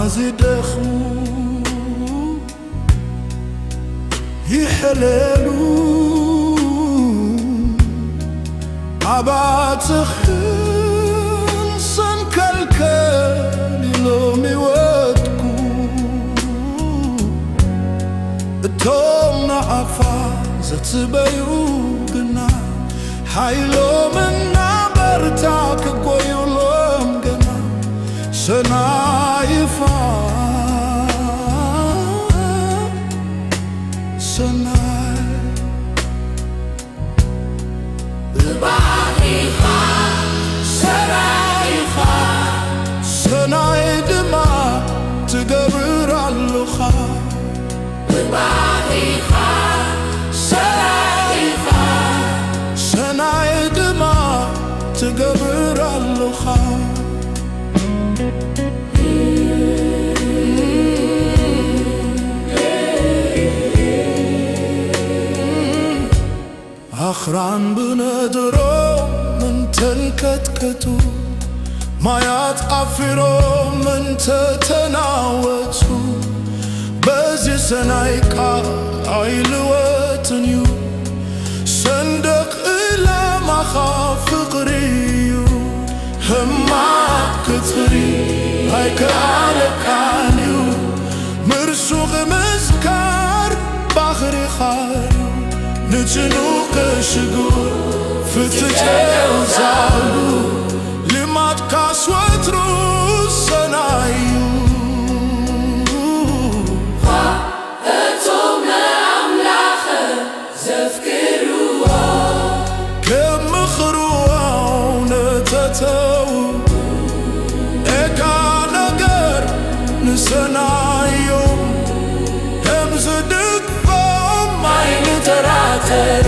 زدخو يحللو عباتخن سنكلكل لومي واتكو التوم نعفا زتبيو قنا حيلو منا برتاك قويو لوم قنا سنايفا سناي دما تقبر اللخا الباريخة سناي دما تقبر اللخا أخران بندرو من تنكتكتو ማያት አፍሮ ምን ተተናወቱ በዚህ ሰናይ ቃል አይልወትንዩ ሰንደቅ ኢላማኻ ፍቕሪዩ ህማቅ ክትሪ ኣይከኣለካንዩ ምርሱቕ ምዝካር ባኽሪኻዩ ንጭኑቕ ክሽጉር ፍትጨው ዛሉ ልማድ ካስወትሩ ሰናዩ እቶም ንኣምላኽ ዘፍክርዎ ከምኽርዎ ነተተው ኤካ ነገር ንሰናዮም ከም ዝድግፎም ኣይንጠራጠሩ